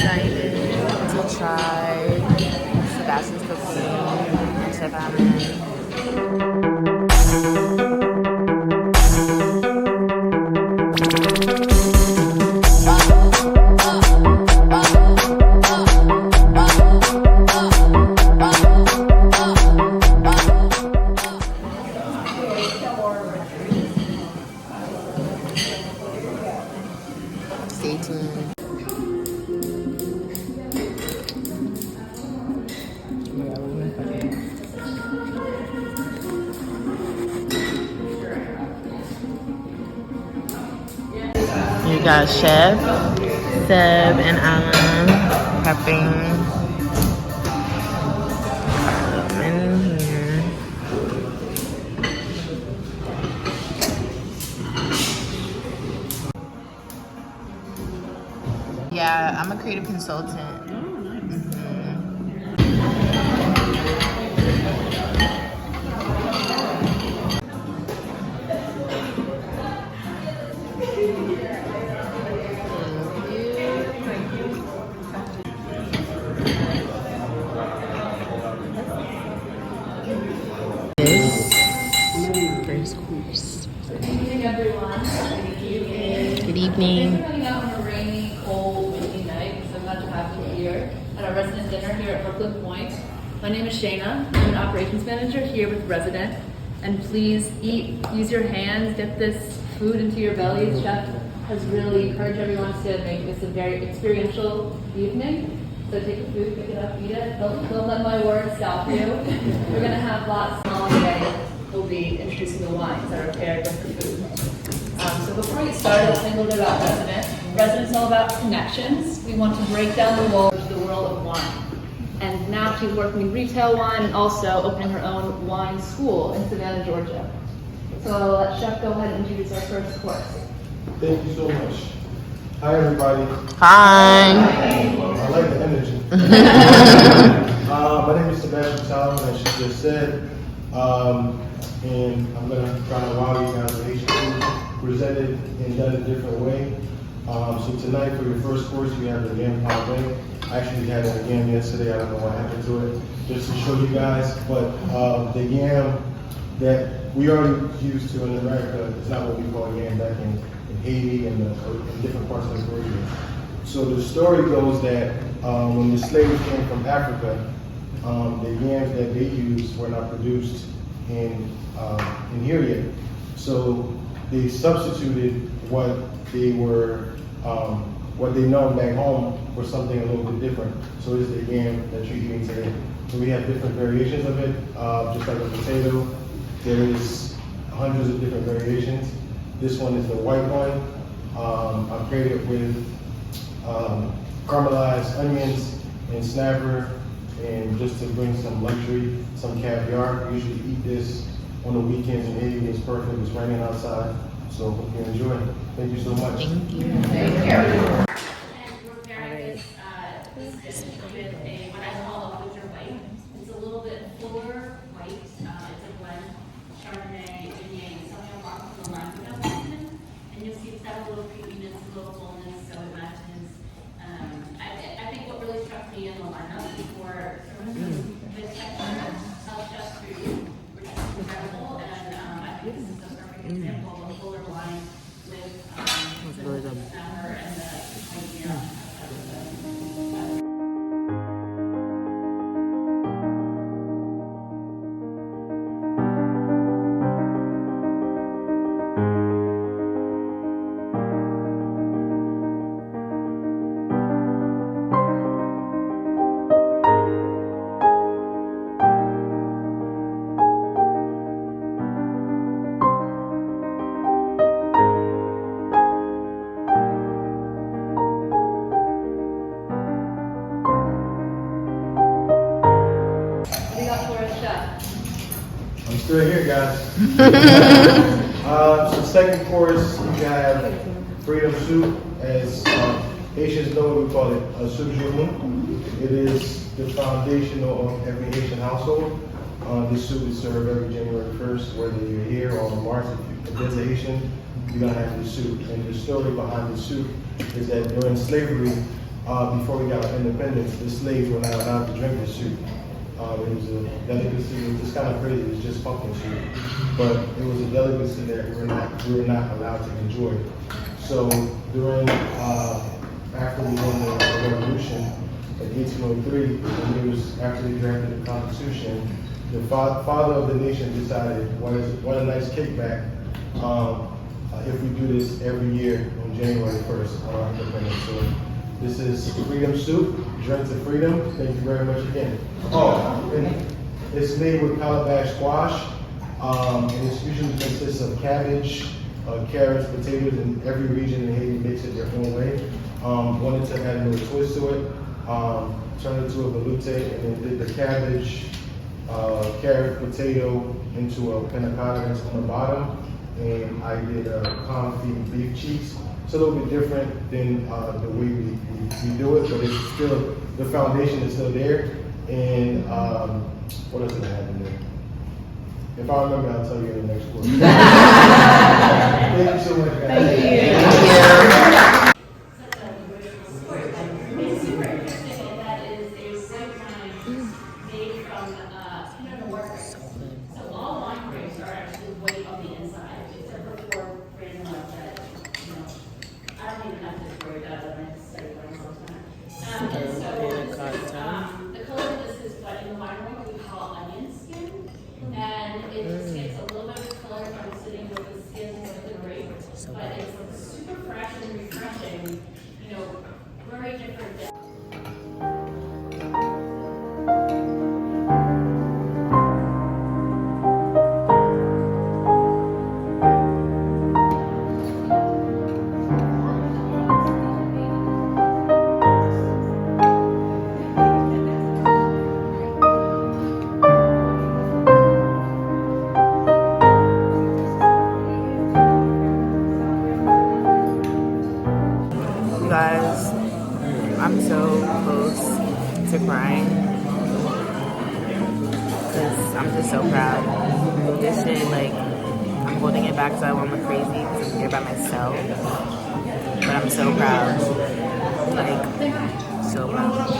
excited to try Sebastian's cooking and Chef Stay tuned. You got Chef Seb and Alan prepping in here. Yeah, I'm a creative consultant. First course. Good evening, everyone. Good evening. Thanks for coming out on a rainy, cold, windy night. So glad to have you here at our resident dinner here at Brooklyn Point. My name is Shayna. I'm an operations manager here with Resident. And please eat, use your hands, get this food into your bellies. Chef has really encouraged everyone to make this a very experiential evening. So take the food, pick it up, eat it. Don't let my words stop you. We're going to have lots along the way. We'll be introducing the wines that are paired with the food. So before we get started, let's think a little bit about Resident. Resident's all about connections. We want to break down the walls to the world of wine. And now she's working in retail wine and also opening her own wine school in Savannah, Georgia. So I'll let Chef go ahead and introduce our first course. Thank you so much. Hi, everybody. Hi. I like the energy. My name is Sebastien, as she just said. And I'm going to try to wow you guys with Haitian food, presented and done a different way. So tonight for your first course, we have the yam pate. I actually had a yam yesterday. I don't know what happened to it, just to show you guys. But the yam that we already used to in America is not what we call yam back in Haiti and in different parts of the Caribbean. So the story goes that when the slaves came from Africa, the yams that they used were not produced in here yet. So they substituted what they were, what they know back home for something a little bit different. So it's the yam that you're eating today. So we have different variations of it, just like a potato. There is hundreds of different variations. This one is the white one. I paired it with caramelized onions and snapper, and just to bring some luxury, some caviar. We usually eat this on the weekends in Haiti. It's perfect. It's raining outside, so hope you enjoy. Thank you so much. Thank you. Thank you. And we're pairing this dish with what I call a winter white. It's a little bit fuller white. It's a blend, Chardonnay, Viognier, Sauvignon Blanc, and Lambrusco. And you'll see it's got a little creaminess, a little fullness, so it matches. I think what really struck me in the lineup before the texture of Chef's food, which is incredible, and I think this is the perfect example of a fuller wine with the snapper and the idea. I'm still here, guys. So second course, we have freedom soup. As Haitians know, we call it a soup journey. It is the foundational of every Haitian household. This soup is served every January 1st, whether you're here or in March. If there's a Haitian, you're gonna have this soup. And the story behind the soup is that during slavery, before we got our independence, the slaves were not allowed to drink the soup. It was a delicacy. It was just kind of crazy. It was just pumpkin soup, but it was a delicacy that we were not allowed to enjoy. So during after we won the revolution in 1803, when it was after they drafted the Constitution, the father of the nation decided, what a nice kickback if we do this every year on January 1st on our independence. So this is Freedom Soup, Drink to Freedom. Thank you very much again. Oh, and it's made with calabash squash, and it usually consists of cabbage, carrots, potatoes, and every region in Haiti makes it their own way. Wanted to add a little twist to it, turned it to a velouté, and then did the cabbage, carrot, potato into a panna cotta that's on the bottom, and I did a confit beef cheeks. It's a little bit different than the way we do it, but it's still, the foundation is still there. And what else did I have in there? If I remember, I'll tell you in the next quarter. Thank you so much, guys. Thank you. The color of this is what in the wine room we call onion skin, and it just gets a little bit of color from sitting with the skin with the grape, but it's super fresh and refreshing, very different than Guys, I'm so close to crying because I'm just so proud. This shit, I'm holding it back so I won't look crazy because I'm here by myself. But I'm so proud. So proud.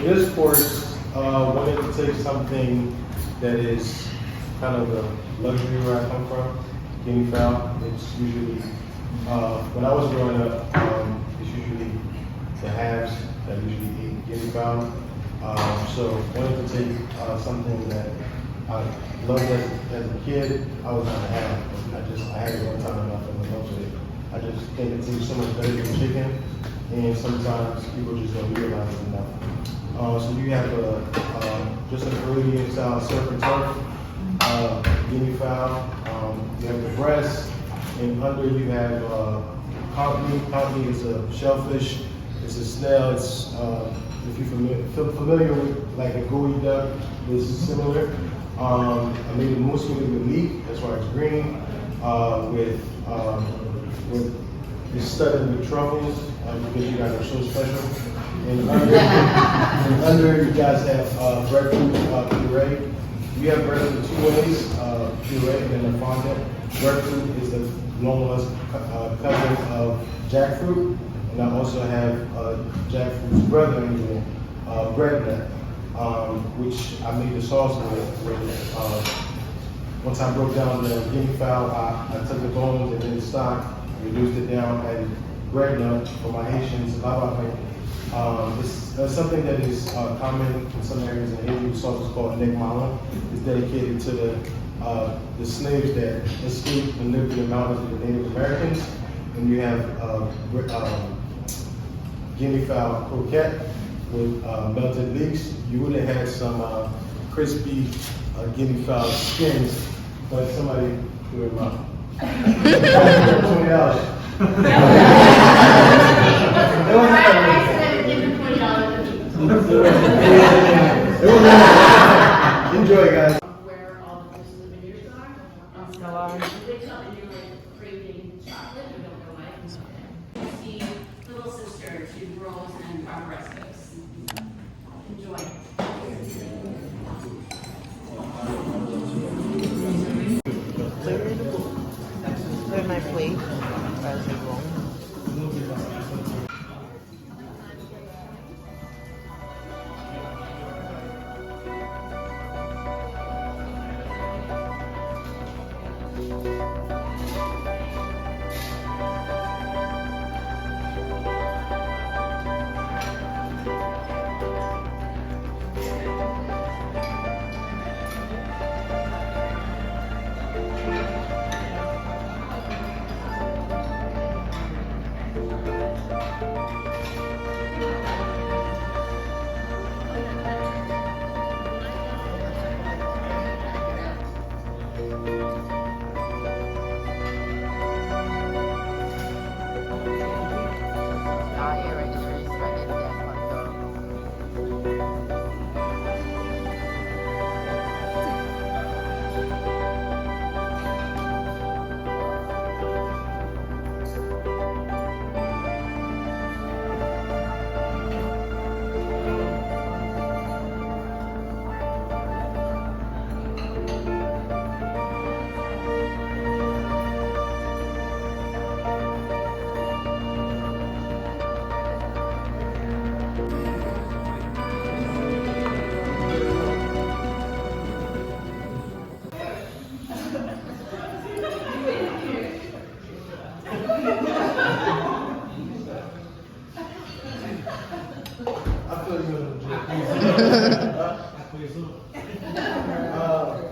This course wanted to take something that is kind of the luxury where I come from, guinea fowl. It's usually, when I was growing up, it's usually the haves that usually eat guinea fowl. So wanted to take something that I loved as a kid. I was not a have. I had it one time enough and I loved it. I just think it tastes so much better than chicken, and sometimes people just don't realize it enough. So you have just an Caribbean style surf and turf, guinea fowl. You have the breast, and under you have pot meat. Pot meat is a shellfish. It's a snail. It's if you're familiar with like a gooey duck, it's similar. I made a mousse with meat. That's why it's green. With it's studded with truffles because you guys are so special. And under you guys have breadfruit puree. We have breadfruit two ways, puree and a fondant. Breadfruit is the normal cousin of jackfruit, and I also have jackfruit's brother in here, bread nut, which I made the sauce with. Once I broke down the guinea fowl, I took the bones and then the stock, reduced it down, added bread nut for my Haitians, lavabe. It's something that is common in some areas in Haiti. The sauce is called nek malin. It's dedicated to the slaves that escaped and lived in the mountains with the Native Americans. And you have guinea fowl croquette with melted leeks. You would have had some crispy guinea fowl skins, but somebody threw them out. $20. Enjoy, guys. Where all the dishes of vineyards are. If they come and you're like craving chocolate, you don't know why. You see little sister, she rolls and barbarescos. Enjoy. Clear my plate as usual.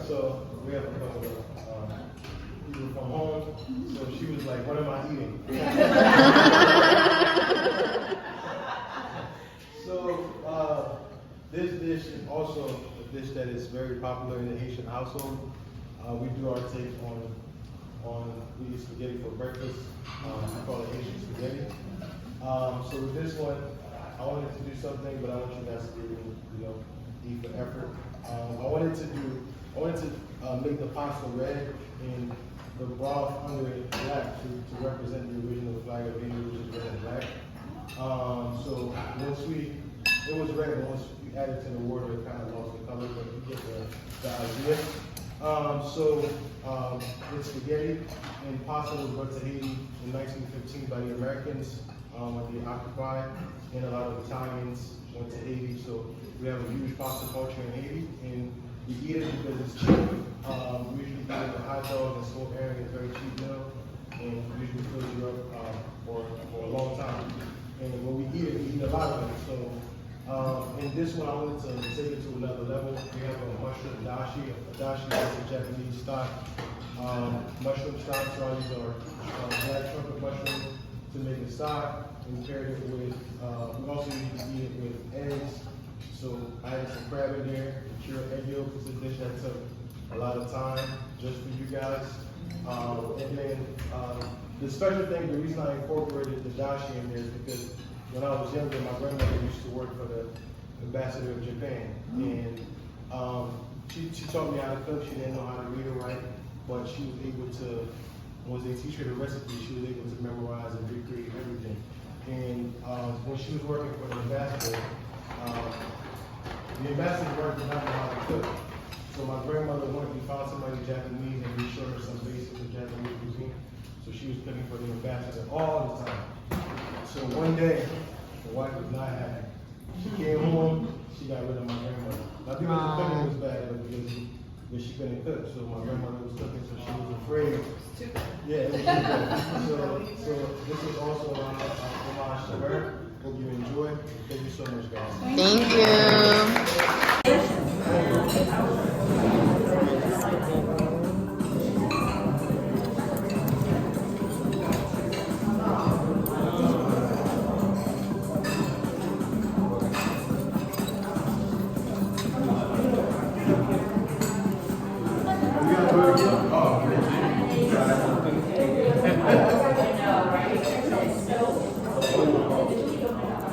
So we have a couple of people from home. So she was like, "What am I eating?" So this dish is also a dish that is very popular in the Haitian household. We do our take on we eat spaghetti for breakfast. I call it Haitian spaghetti. So with this one, I wanted to do something, but I want you guys to give me, eat for effort. I wanted to make the pasta red and the broth under it black to represent the original flag of Haiti, which is red and black. So it was red, but once we added to the water, it kind of lost the color, but you get the idea. It's spaghetti, and pasta was brought to Haiti in 1915 by the Americans when they occupied, and a lot of Italians went to Haiti. So we have a huge pasta culture in Haiti, and we eat it because it's cheap. We usually eat it with hot dogs and smoked herring. It's a very cheap meal, and usually fills you up for a long time. And when we eat it, we eat a lot of it. So in this one, I wanted to take it to another level. We have a mushroom dashi. A dashi is a Japanese stock. Mushroom stock, so I use our black trumpet mushroom to make a stock, and paired it with, we also usually eat it with eggs So I had some crab in there, the cured egg yolk is a dish that took a lot of time just for you guys. And then the special thing, the reason I incorporated the dashi in there is because when I was younger, my grandmother used to work for the ambassador of Japan. And she taught me how to cook. She didn't know how to read or write, but she was able to, once they teach her the recipe, she was able to memorize and recreate everything. And when she was working for the ambassador worked not know how to cook. So my grandmother went and found somebody Japanese and we showed her some basics of Japanese cuisine. So she was cooking for the ambassador all the time. So one day, the wife was not happy. She came home, she got rid of my grandmother. Not because the cooking was bad, but because she couldn't cook. So my grandmother was cooking, so she was afraid. Yeah, it was so this is also a homage to her. Hope you enjoy. Thank you so much, guys. Thank you.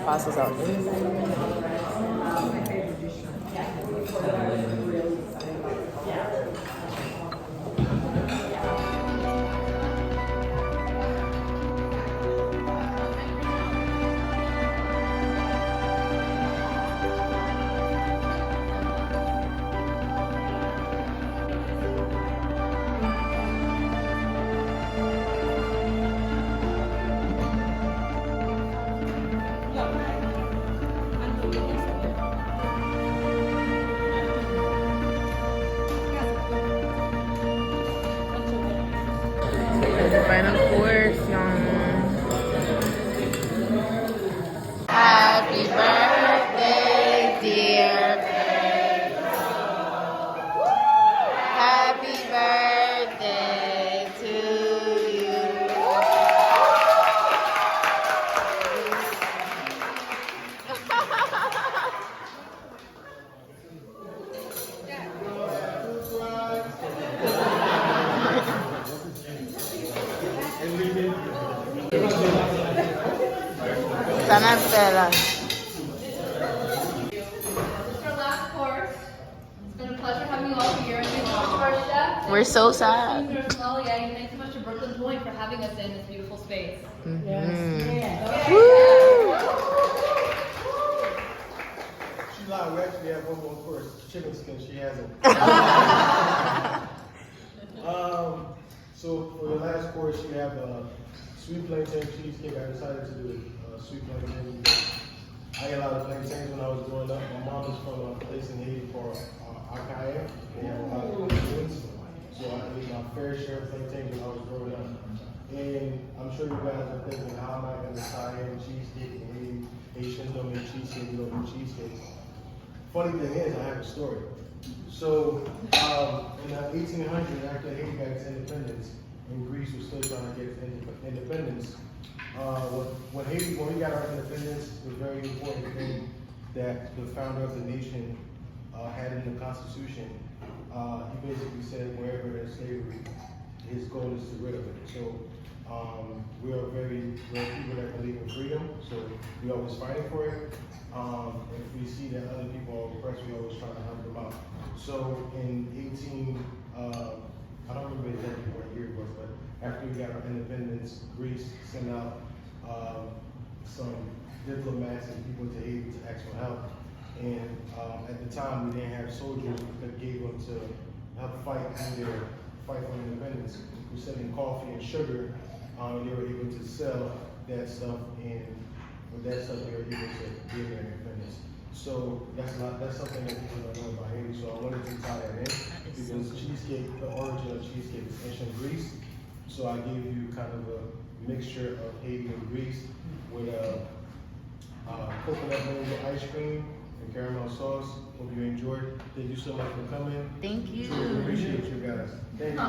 Pastas out. Final course, y'all. Happy birthday, dear Pedro. Happy birthday to you. Sana pera. This is our last course. It's been a pleasure having you all here. And thanks so much to our chef. We're so sad. Thanks so much to Brooklyn Point for having us in this beautiful space. She lied. We actually have one more course. Chicken skin. She hasn't. So for the last course, you have sweet plantain cheesecake. I decided to do sweet plantain. I ate a lot of plantains when I was growing up. My mom is from a place in Haiti called Akaye. They have a lot of plantains. So I ate my fair share of plantains when I was growing up. And I'm sure you guys are thinking, how am I going to tie in cheesecake in Haiti? Haitians don't make cheesecake, we don't make cheesecakes. Funny thing is, I have a story. So, in the 1800s, after Haiti got its independence, and Greece was still trying to get its independence, when we got our independence, the very important thing that the founder of the nation had in the Constitution, he basically said wherever there's slavery, his goal is to rid of it. So we're people that believe in freedom, so we always fighting for it. If we see that other people are oppressed, we always try to help them out. So in I don't remember exactly what year it was, but after we got our independence, Greece sent out some diplomats and people to Haiti to ask for help. And at the time, we didn't have soldiers that gave them to help fight for independence. We sent in coffee and sugar. They were able to sell that stuff, and with that stuff, they were able to give their independence. So that's something that people don't know about Haiti. So I wanted to tie that in because cheesecake, the origin of cheesecake is ancient Greece. So I gave you kind of a mixture of Haiti and Greece with coconut mango ice cream and caramel sauce. Hope you enjoyed. Thank you so much for coming. Thank you. Truly appreciate you guys. Thank you.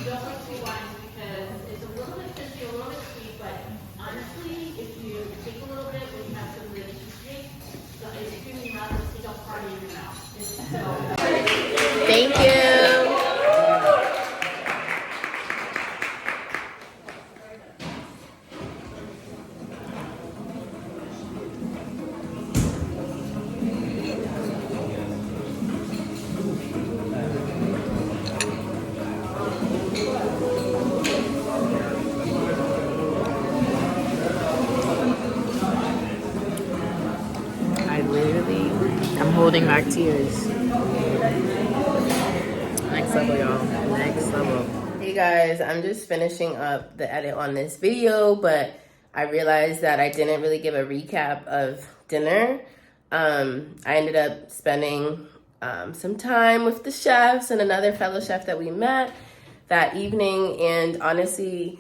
Don't put too wine because Black tears. Next level, y'all. Next level. Hey guys, I'm just finishing up the edit on this video, but I realized that I didn't really give a recap of dinner. I ended up spending some time with the chefs and another fellow chef that we met that evening, and honestly,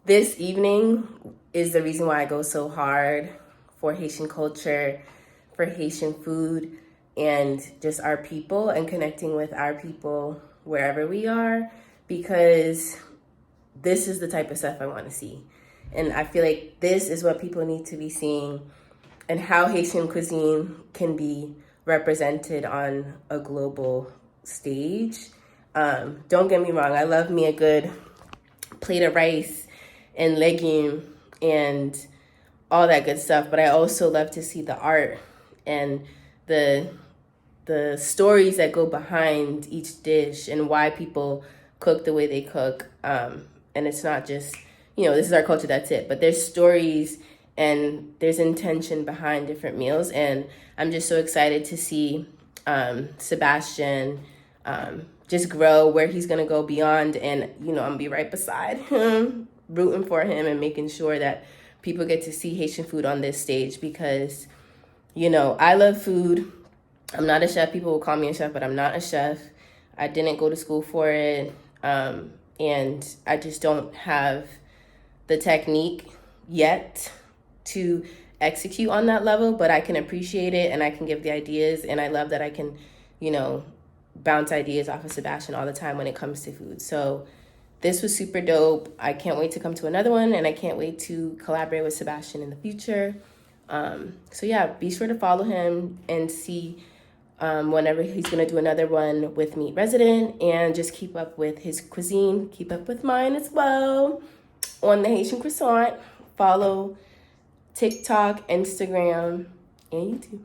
this evening is the reason why I go so hard for Haitian culture, for Haitian food, and just our people and connecting with our people wherever we are, because this is the type of stuff I want to see. And I feel like this is what people need to be seeing, and how Haitian cuisine can be represented on a global stage. Don't get me wrong, I love me a good plate of rice and legume and all that good stuff, but I also love to see the art and the stories that go behind each dish and why people cook the way they cook. And it's not just, this is our culture, that's it. But there's stories and there's intention behind different meals. And I'm just so excited to see Sebastien just grow, where he's going to go beyond. And, I'm going to be right beside him, rooting for him and making sure that people get to see Haitian food on this stage, because, I love food. I'm not a chef. People will call me a chef, but I'm not a chef. I didn't go to school for it. And I just don't have the technique yet to execute on that level, but I can appreciate it and I can give the ideas. And I love that I can, bounce ideas off of Sebastien all the time when it comes to food. So this was super dope. I can't wait to come to another one, and I can't wait to collaborate with Sebastien in the future. So yeah, be sure to follow him and see whenever he's going to do another one with Meet Resident, and just keep up with his cuisine, keep up with mine as well on the Haitian Croissant. Follow TikTok, Instagram, and YouTube.